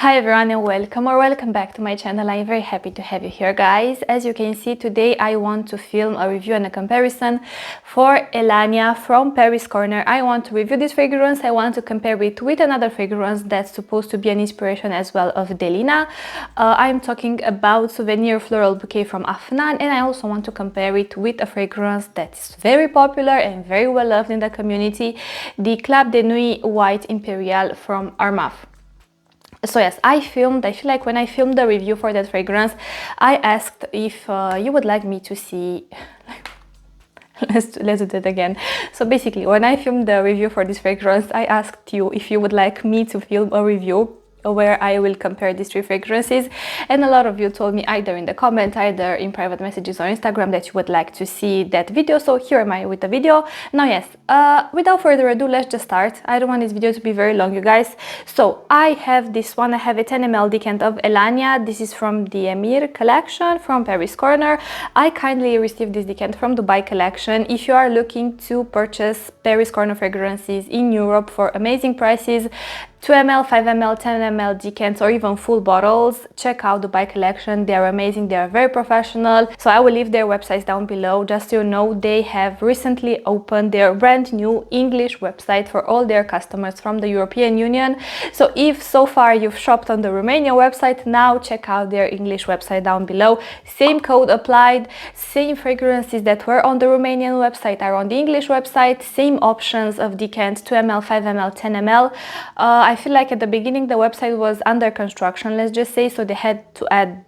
Hi everyone and welcome back to my channel. I'm very happy to have you here, guys. As you can see, today I want to film a review and a comparison for Elania from Paris Corner. I want to review this fragrance. I want to compare it with another fragrance that's supposed to be an inspiration as well of Delina. I'm talking about Souvenir Floral Bouquet from Afnan, and I also want to compare it with a fragrance that's very popular and very well loved in the community, the Club de Nuit White Imperiale from Armaf. So yes, I feel like when I filmed the review for that fragrance, I asked if you would like me to see let's do that again. So basically, when I filmed the review for this fragrance, I asked you if you would like me to film a review where I will compare these three fragrances, and a lot of you told me either in the comment, either in private messages on Instagram that you would like to see that video. So here am I with the video. Now yes, without further ado, let's just start. I don't want this video to be very long, you guys. So I have this one. I have a 10 ml decant of Elania. This is from the Emir collection from Paris Corner. I kindly received this decant from Dubai collection. If you are looking to purchase Paris Corner fragrances in Europe for amazing prices, 2 ml, 5 ml, 10 ml decants, or even full bottles, check out the Dubai collection. They are amazing, they are very professional. So I will leave their websites down below. Just so you know, they have recently opened their brand new English website for all their customers from the European Union. So if so far you've shopped on the Romania website, now check out their English website down below. Same code applied, same fragrances that were on the Romanian website are on the English website, same options of decants, 2 ml, 5 ml, 10 ml. I feel like at the beginning the website was under construction, let's just say, so they had to add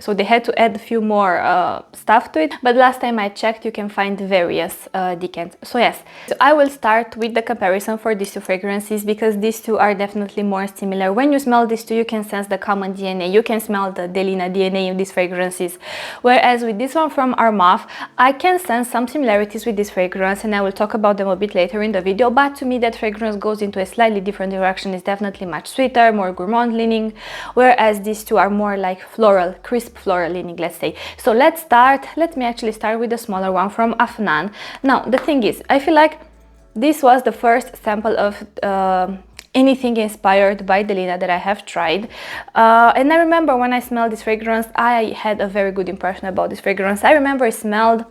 a few more stuff to it, but last time I checked you can find various decants. So yes, so I will start with the comparison for these two fragrances because these two are definitely more similar. When you smell these two, you can sense the common DNA, you can smell the Delina DNA in these fragrances, whereas with this one from Armaf, I can sense some similarities with this fragrance, and I will talk about them a bit later in the video, but to me that fragrance goes into a slightly different direction. It's definitely much sweeter, more gourmand leaning, whereas these two are more like floral, crisp floral leaning, let's say. So let me actually start with the smaller one from Afnan. Now the thing is, I feel like this was the first sample of anything inspired by Delina that I have tried, and I remember when I smelled this fragrance, I had a very good impression about this fragrance. I remember it smelled,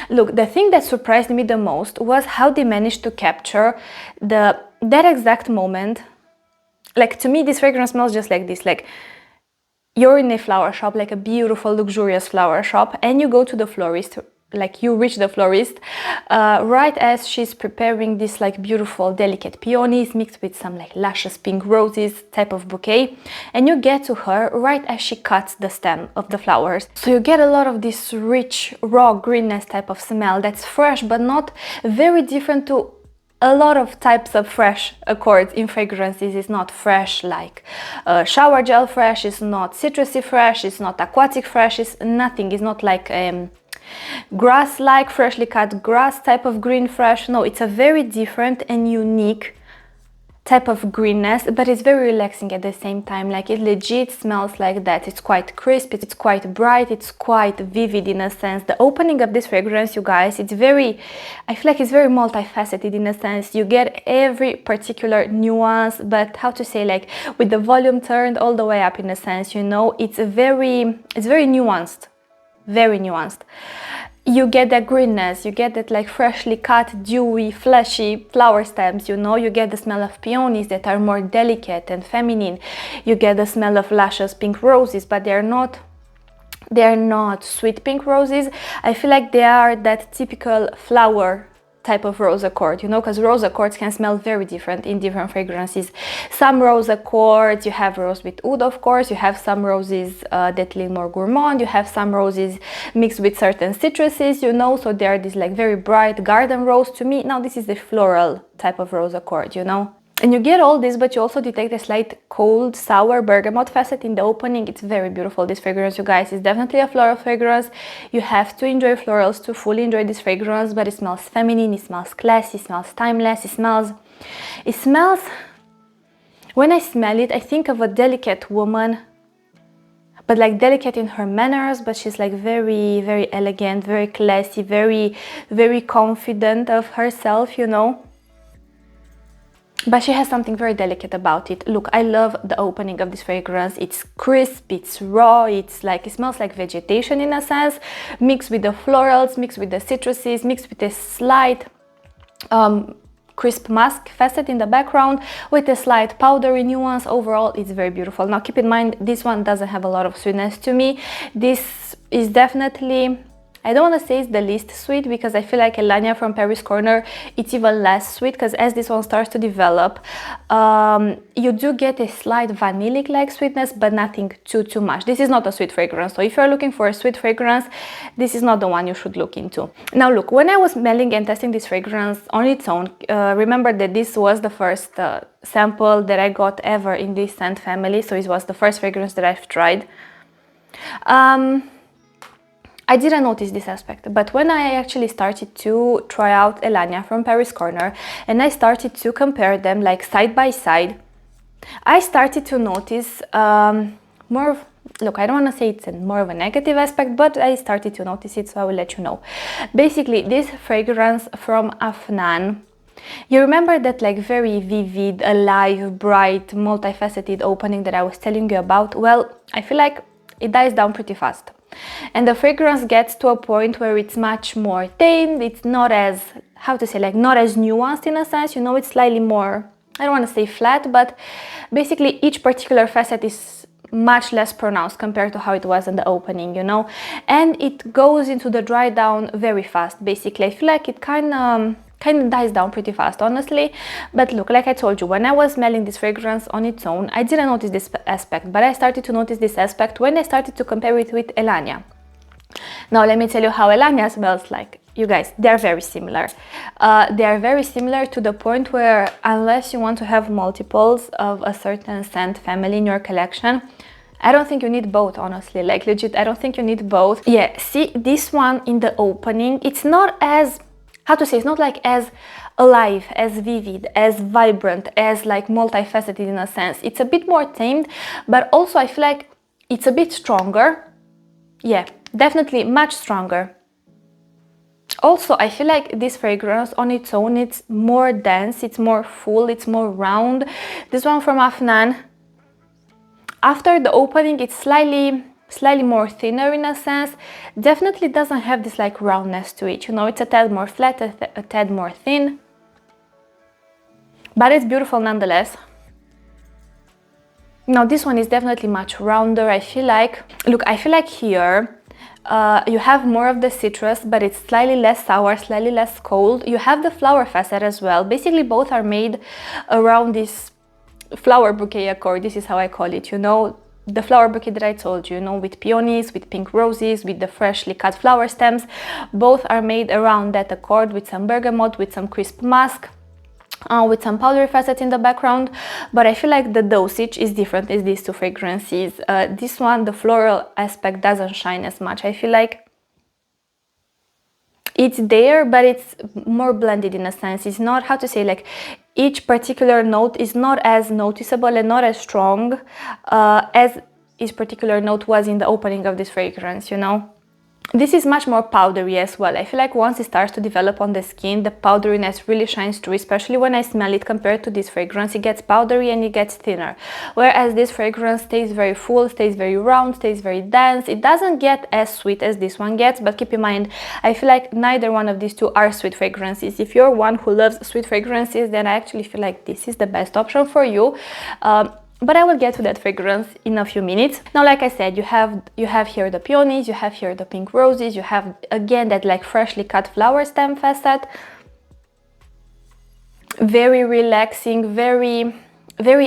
look, the thing that surprised me the most was how they managed to capture that exact moment. Like, to me this fragrance smells just like this, like you're in a flower shop, like a beautiful luxurious flower shop, and you go to the florist, like you reach the florist right as she's preparing this like beautiful delicate peonies mixed with some like luscious pink roses type of bouquet, and you get to her right as she cuts the stem of the flowers. So you get a lot of this rich raw greenness type of smell that's fresh but not very different to a lot of types of fresh accords in fragrances. Is not fresh like shower gel fresh, it's not citrusy fresh, it's not aquatic fresh, it's nothing. It's not like grass like freshly cut grass type of green fresh. No, it's a very different and unique type of greenness, but it's very relaxing at the same time. Like, it legit smells like that. It's quite crisp, it's quite bright, it's quite vivid in a sense. The opening of this fragrance, you guys, it's very, I feel like it's very multifaceted in a sense. You get every particular nuance, but how to say, like with the volume turned all the way up in a sense, you know, it's very nuanced, very nuanced. You get that greenness, you get that like freshly cut, dewy, fleshy flower stems, you know, you get the smell of peonies that are more delicate and feminine. You get the smell of luscious pink roses, but they're not sweet pink roses. I feel like they are that typical flower type of rose accord, you know, because rose accords can smell very different in different fragrances. Some rose accords, you have rose with oud, of course, you have some roses that lean more gourmand, you have some roses mixed with certain citruses, you know, so they are this like very bright garden rose. To me, now this is the floral type of rose accord, you know. And you get all this, but you also detect a slight cold, sour bergamot facet in the opening. It's very beautiful, this fragrance, you guys. It's definitely a floral fragrance. You have to enjoy florals to fully enjoy this fragrance, but it smells feminine, it smells classy, it smells timeless, it smells, when I smell it, I think of a delicate woman, but like delicate in her manners, but she's like very, very elegant, very classy, very, very confident of herself, you know. but she has something very delicate about it. Look, I love the opening of this fragrance. It's crisp, it's raw, it's like, it smells like vegetation in a sense, mixed with the florals, mixed with the citruses, mixed with a slight crisp musk facet in the background with a slight powdery nuance. Overall, it's very beautiful. Now keep in mind, this one doesn't have a lot of sweetness to me. This is definitely, I don't want to say it's the least sweet, because I feel like Elania from Paris Corner, it's even less sweet, because as this one starts to develop, you do get a slight vanillic-like sweetness, but nothing too much. This is not a sweet fragrance, so if you're looking for a sweet fragrance, this is not the one you should look into. Now look, when I was smelling and testing this fragrance on its own, remember that this was the first sample that I got ever in this scent family, so it was the first fragrance that I've tried. I didn't notice this aspect, but when I actually started to try out Elania from Paris Corner and I started to compare them like side by side, I started to notice more of, look, I don't want to say it's more of a negative aspect, but I started to notice it, so I will let you know. Basically, this fragrance from Afnan, you remember that like very vivid, alive, bright, multifaceted opening that I was telling you about? Well, I feel like it dies down pretty fast. And the fragrance gets to a point where it's much more tamed. It's not as, how to say, like not as nuanced in a sense, you know, it's slightly more, I don't want to say flat, but basically each particular facet is much less pronounced compared to how it was in the opening, you know, and it goes into the dry down very fast. Basically, I feel like it kind of dies down pretty fast, honestly. But look, like I told you, when I was smelling this fragrance on its own, I didn't notice this aspect, but I started to notice this aspect when I started to compare it with Elania. Now let me tell you how Elania smells like. You guys, they're very similar. They are very similar to the point where, unless you want to have multiples of a certain scent family in your collection, I don't think you need both, honestly. Like legit, I don't think you need both. Yeah, see this one in the opening, it's not as, how to say, it's not like as alive, as vivid, as vibrant, as like multifaceted in a sense. It's a bit more tamed, but also I feel like it's a bit stronger. Yeah, definitely much stronger. Also, I feel like this fragrance on its own, it's more dense, it's more full, it's more round. This one from Afnan, after the opening, it's slightly more thinner in a sense. Definitely doesn't have this like roundness to it, you know, it's a tad more flat, a tad more thin, but it's beautiful nonetheless. Now this one is definitely much rounder. I feel like, look, I feel like here you have more of the citrus, but it's slightly less sour, slightly less cold. You have the flower facet as well. Basically both are made around this flower bouquet accord. This is how I call it, you know, the flower bouquet that I told you, with peonies, with pink roses, with the freshly cut flower stems. Both are made around that accord with some bergamot, with some crisp musk, with some powdery facet in the background. But I feel like the dosage is different as these two fragrances. This one, the floral aspect doesn't shine as much. I feel like it's there, but it's more blended in a sense. It's not, how to say, like each particular note is not as noticeable and not as strong as each particular note was in the opening of this fragrance, you know. This is much more powdery as well. I feel like once it starts to develop on the skin, the powderiness really shines through, especially when I smell it compared to this fragrance. It gets powdery and it gets thinner. Whereas this fragrance stays very full, stays very round, stays very dense. It doesn't get as sweet as this one gets, but keep in mind, I feel like neither one of these two are sweet fragrances. If you're one who loves sweet fragrances, then I actually feel like this is the best option for you. But I will get to that fragrance in a few minutes. Now, like I said, you have here the peonies, you have here the pink roses, you have again that like freshly cut flower stem facet. Very relaxing, very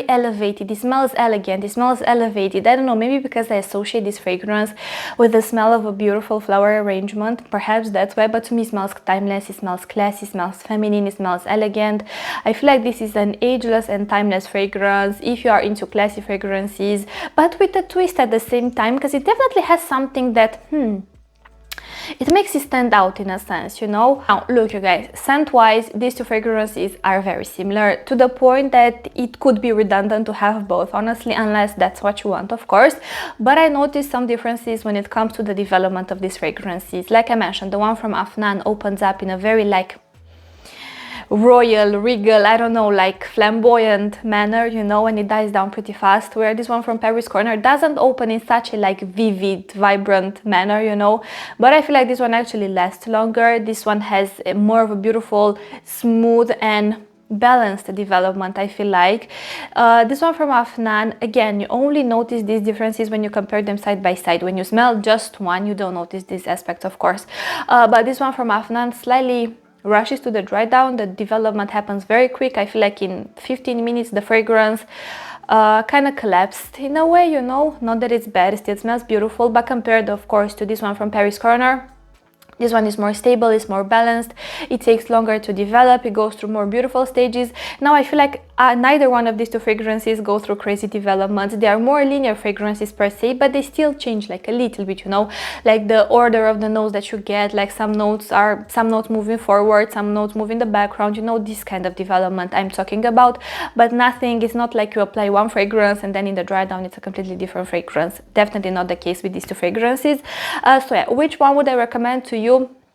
elevated. It smells elegant, it smells elevated. I don't know, maybe because I associate this fragrance with the smell of a beautiful flower arrangement, perhaps that's why, but to me it smells timeless, it smells classy, it smells feminine, it smells elegant. I feel like this is an ageless and timeless fragrance if you are into classy fragrances, but with a twist at the same time, because it definitely has something that it makes it stand out in a sense, you know. Now look, you guys, scent wise these two fragrances are very similar, to the point that it could be redundant to have both, honestly, unless that's what you want, of course. But I noticed some differences when it comes to the development of these fragrances. Like I mentioned, the one from Afnan opens up in a very like royal, regal, I don't know, like flamboyant manner, you know, and it dies down pretty fast, where this one from Paris Corner doesn't open in such a like vivid, vibrant manner, you know, but I feel like this one actually lasts longer. This one has a more of a beautiful, smooth and balanced development, I feel like. This one from Afnan, again, you only notice these differences when you compare them side by side. When you smell just one, you don't notice this aspect, of course, but this one from Afnan slightly rushes to the dry down. The development happens very quick. I feel like in 15 minutes the fragrance kind of collapsed in a way, you know, not that it's bad, it still smells beautiful, but compared of course to this one from Paris Corner, this one is more stable, it's more balanced, it takes longer to develop, it goes through more beautiful stages. Now I feel like neither one of these two fragrances go through crazy developments. They are more linear fragrances per se, but they still change like a little bit, you know, like the order of the notes that you get, like some notes moving forward, some notes move in the background, you know, this kind of development I'm talking about. But nothing, it's not like you apply one fragrance and then in the dry down it's a completely different fragrance. Definitely not the case with these two fragrances. So yeah, which one would I recommend to you?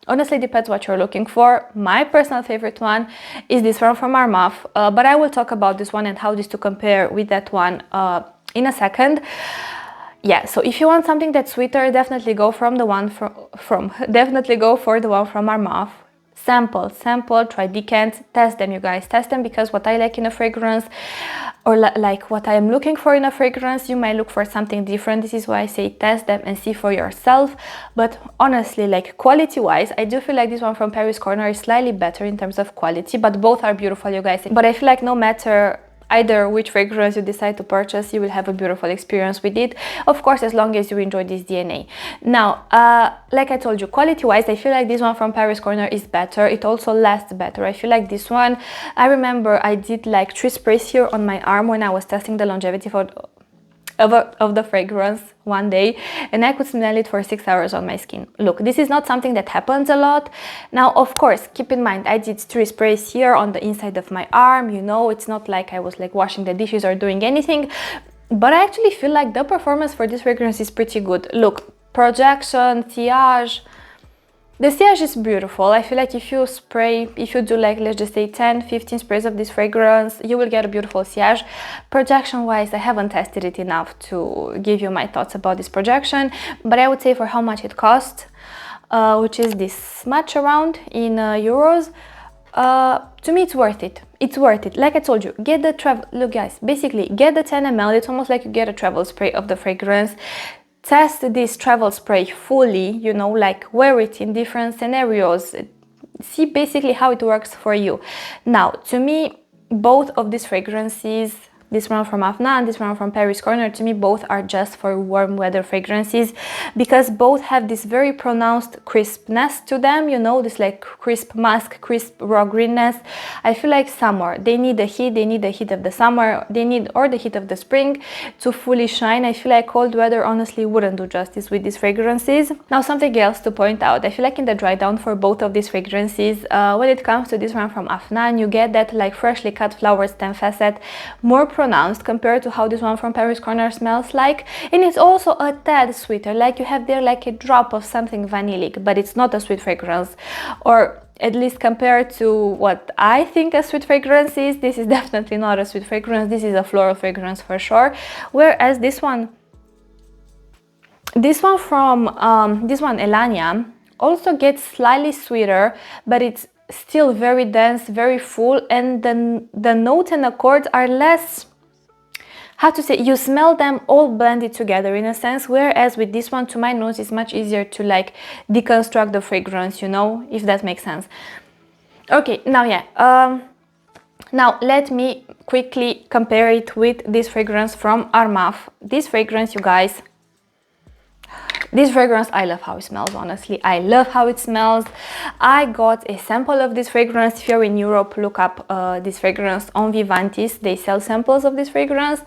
Honestly, depends what you're looking for. My personal favorite one is this one from Armaf, but I will talk about this one and how this to compare with that one in a second. Yeah, so if you want something that's sweeter, definitely go from the one definitely go for the one from Armaf. Sample, try decants, test them, you guys, test them, because what I like in a fragrance, or like what I am looking for in a fragrance, you might look for something different. This is why I say test them and see for yourself. But honestly, like quality wise, I do feel like this one from Paris Corner is slightly better in terms of quality, but both are beautiful, you guys. But I feel like no matter either which fragrance you decide to purchase, you will have a beautiful experience with it, of course, as long as you enjoy this DNA. Now, like I told you, quality wise, I feel like this one from Paris Corner is better. It also lasts better. I feel like this one, I remember I did like 3 sprays here on my arm when I was testing the longevity of the fragrance one day, and I could smell it for 6 hours on my skin. Look, this is not something that happens a lot. Now, of course, keep in mind, I did 3 sprays here on the inside of my arm, you know, it's not like I was like washing the dishes or doing anything, but I actually feel like the performance for this fragrance is pretty good. Look, projection, sillage, the sillage is beautiful. I feel like if you do like, let's just say 10-15 sprays of this fragrance, you will get a beautiful sillage. Projection wise, I haven't tested it enough to give you my thoughts about this projection, but I would say for how much it costs, which is this much around in euros, to me it's worth it. It's worth it. Like I told you, get the travel, look guys, basically get the 10 ml, it's almost like you get a travel spray of the fragrance. Test this travel spray fully, you know, like wear it in different scenarios, see basically how it works for you. Now, to me, both of these fragrances, this one from Afnan, this one from Paris Corner, to me both are just for warm weather fragrances, because both have this very pronounced crispness to them, you know, this like crisp musk, crisp raw greenness. I feel like summer, they need the heat of the summer, or the heat of the spring to fully shine. I feel like cold weather honestly wouldn't do justice with these fragrances. Now, something else to point out, I feel like in the dry down for both of these fragrances, when it comes to this one from Afnan, you get that like freshly cut flower stem facet more pronounced compared to how this one from Paris Corner smells like, and it's also a tad sweeter, like you have there like a drop of something vanillic, but it's not a sweet fragrance, or at least compared to what I think a sweet fragrance is, this is definitely not a sweet fragrance. This is a floral fragrance for sure, whereas this one from Elania also gets slightly sweeter, but it's still very dense, very full, and then the notes and accords are less, how to say, you smell them all blended together in a sense, whereas with this one, to my nose, it's much easier to like deconstruct the fragrance, you know, if that makes sense. Okay, now yeah, now let me quickly compare it with this fragrance from Armaf. This fragrance, you guys, this fragrance, I love how it smells, honestly. I love how it smells. I got a sample of this fragrance. If you're in Europe, look up this fragrance on Vivantis. They sell samples of this fragrance.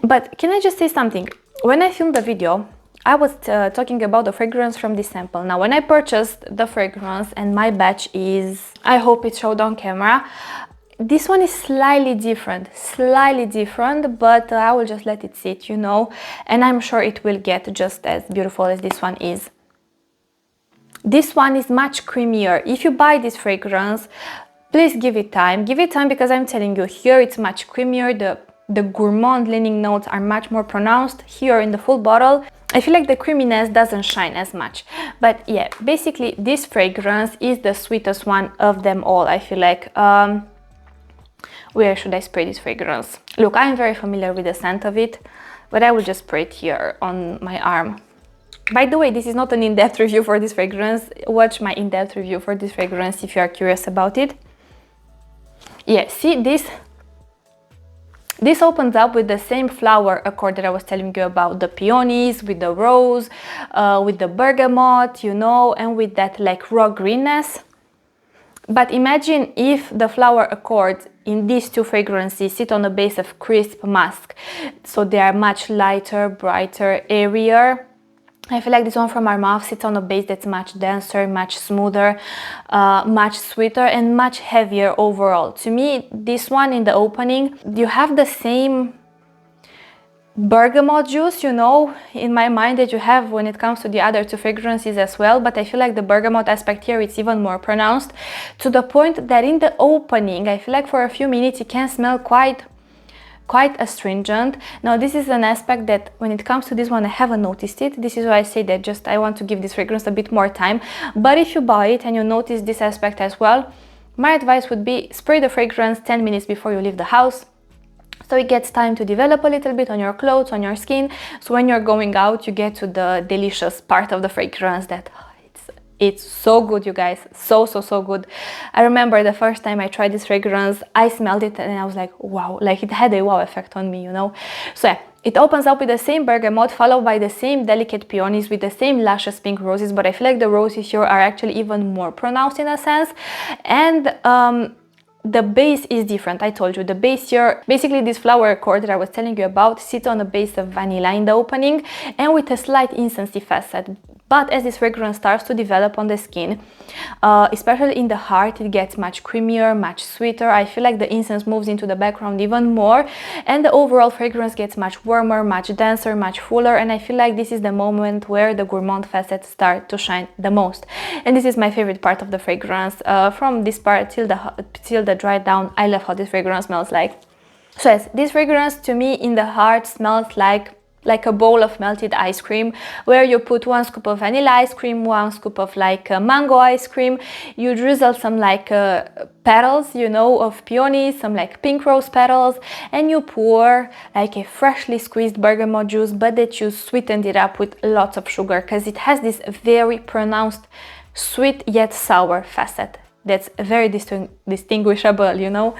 But can I just say something? When I filmed the video, I was talking about the fragrance from this sample. Now, when I purchased the fragrance, and my batch is, I hope it showed on camera, this one is slightly different, but I will just let it sit, you know, and I'm sure it will get just as beautiful as this one is. This one is much creamier. If you buy this fragrance, please give it time. Give it time, because I'm telling you, here it's much creamier. The gourmand leaning notes are much more pronounced. Here in the full bottle, I feel like the creaminess doesn't shine as much. But yeah, basically this fragrance is the sweetest one of them all, I feel like. Where should I spray this fragrance? Look, I'm very familiar with the scent of it, but I will just spray it here on my arm. By the way, this is not an in-depth review for this fragrance. Watch my in-depth review for this fragrance if you are curious about it. Yeah, see this? This opens up with the same flower accord that I was telling you about, the peonies, with the rose, with the bergamot, you know, and with that like raw greenness. But imagine if the flower accords in these two fragrances sit on a base of crisp musk. So they are much lighter, brighter, airier. I feel like this one from Armaf sits on a base that's much denser, much smoother, much sweeter, and much heavier overall. To me, this one in the opening, you have the same bergamot juice, you know, in my mind, that you have when it comes to the other two fragrances as well, but I feel like the bergamot aspect here, it's even more pronounced, to the point that in the opening, I feel like for a few minutes it can smell quite astringent. Now this is an aspect that when it comes to this one I haven't noticed it. This is why I say that just I want to give this fragrance a bit more time. But if you buy it and you notice this aspect as well, my advice would be spray the fragrance 10 minutes before you leave the house, so it gets time to develop a little bit on your clothes, on your skin, so when you're going out you get to the delicious part of the fragrance that it's so good, you guys, so good. I remember the first time I tried this fragrance, I smelled it and I was like, wow, like it had a wow effect on me, you know. So yeah, it opens up with the same bergamot, followed by the same delicate peonies with the same luscious pink roses, but I feel like the roses here are actually even more pronounced in a sense. And the base is different. I told you the base here, basically this flower accord that I was telling you about, sits on a base of vanilla in the opening and with a slight incensey facet. But as this fragrance starts to develop on the skin, especially in the heart, it gets much creamier, much sweeter. I feel like the incense moves into the background even more, and the overall fragrance gets much warmer, much denser, much fuller, and I feel like this is the moment where the gourmand facets start to shine the most. And this is my favorite part of the fragrance. From this part till the dry down, I love how this fragrance smells like. So yes, this fragrance to me in the heart smells like a bowl of melted ice cream, where you put 1 scoop of vanilla ice cream, 1 scoop of like mango ice cream, you drizzle some like petals, you know, of peonies, some like pink rose petals, and you pour like a freshly squeezed bergamot juice, but that you sweetened it up with lots of sugar, because it has this very pronounced sweet yet sour facet that's very distinguishable, you know.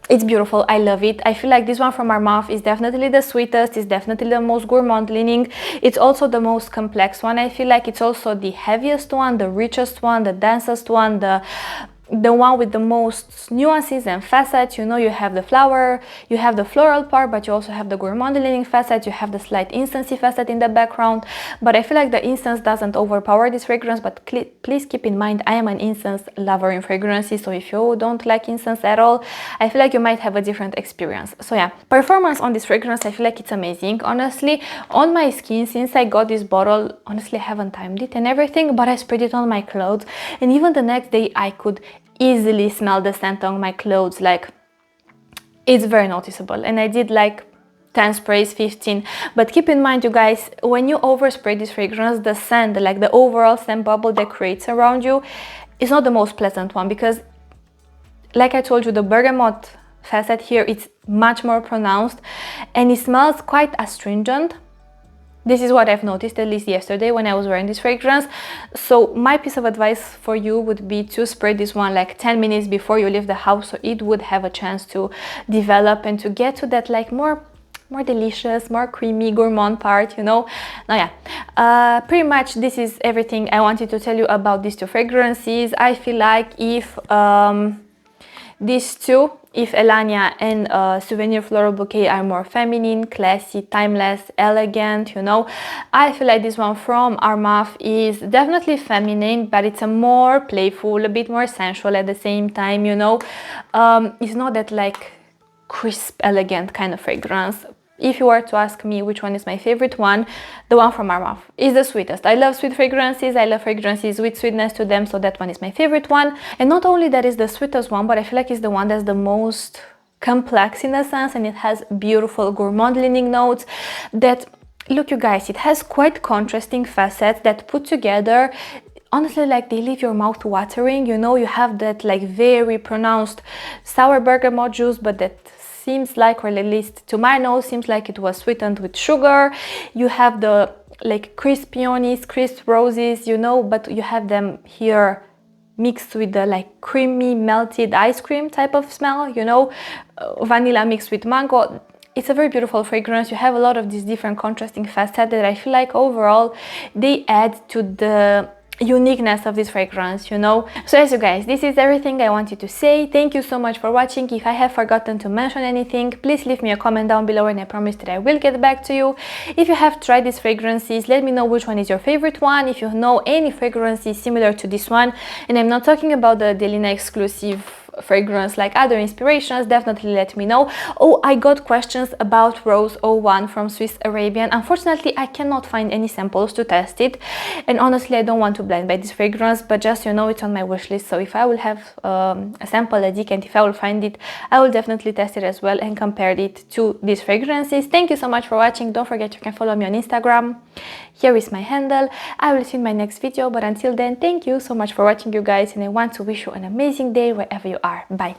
It's beautiful, I love it. I feel like this one from Armaf is definitely the sweetest, it's definitely the most gourmand leaning. It's also the most complex one. I feel like it's also the heaviest one, the richest one, the densest one, the one with the most nuances and facets. You know, you have the flower, you have the floral part, but you also have the gourmand leaning facet, you have the slight incensey facet in the background. But I feel like the incense doesn't overpower this fragrance, but please keep in mind, I am an incense lover in fragrances, so if you don't like incense at all, I feel like you might have a different experience. So yeah, performance on this fragrance, I feel like it's amazing. Honestly, on my skin, since I got this bottle, honestly I haven't timed it and everything, but I sprayed it on my clothes, and even the next day I could easily smell the scent on my clothes. Like, it's very noticeable, and I did like 10 sprays, 15, but keep in mind, you guys, when you overspray this fragrance, the scent, like the overall scent bubble that creates around you, is not the most pleasant one, because like I told you, the bergamot facet here, it's much more pronounced and it smells quite astringent. This is what I've noticed, at least yesterday when I was wearing this fragrance. So my piece of advice for you would be to spray this one like 10 minutes before you leave the house, so it would have a chance to develop and to get to that like more delicious, more creamy gourmand part, you know. Now yeah, pretty much this is everything I wanted to tell you about these two fragrances. I feel like if these two, if Elania and Souvenir Floral Bouquet are more feminine, classy, timeless, elegant, you know, I feel like this one from Armaf is definitely feminine, but it's a more playful, a bit more sensual at the same time, you know. It's not that like crisp, elegant kind of fragrance. if you were to ask me which one is my favorite one, the one from Armaf is the sweetest. I love sweet fragrances. I love fragrances with sweetness to them, so that one is my favorite one. And not only that is the sweetest one, but I feel like it's the one that's the most complex in a sense, and it has beautiful gourmand leaning notes that, look you guys, it has quite contrasting facets that put together, honestly, like they leave your mouth watering. You know, you have that like very pronounced sour bergamot juice, but that seems like, or at least to my nose, seems like it was sweetened with sugar. You have the like crisp peonies, crisp roses, you know, but you have them here mixed with the like creamy melted ice cream type of smell, you know, vanilla mixed with mango. It's a very beautiful fragrance. You have a lot of these different contrasting facets that I feel like overall they add to the uniqueness of this fragrance, you know. So as you guys, this is everything I wanted to say. Thank you so much for watching. If I have forgotten to mention anything, please leave me a comment down below and I promise that I will get back to you. If you have tried these fragrances, let me know which one is your favorite one. If you know any fragrances similar to this one, and I'm not talking about the Delina exclusive fragrance, like other inspirations, definitely let me know. Oh, I got questions about Rose 01 from Swiss Arabian. Unfortunately, I cannot find any samples to test it, and honestly I don't want to blind buy this fragrance, but just, you know, it's on my wish list. So if I will have a sample, a decant, if I will find it, I will definitely test it as well and compare it to these fragrances. Thank you so much for watching. Don't forget you can follow me on Instagram. Here is my handle. I will see you in my next video, but until then, thank you so much for watching, you guys, and I want to wish you an amazing day wherever you are. Bye.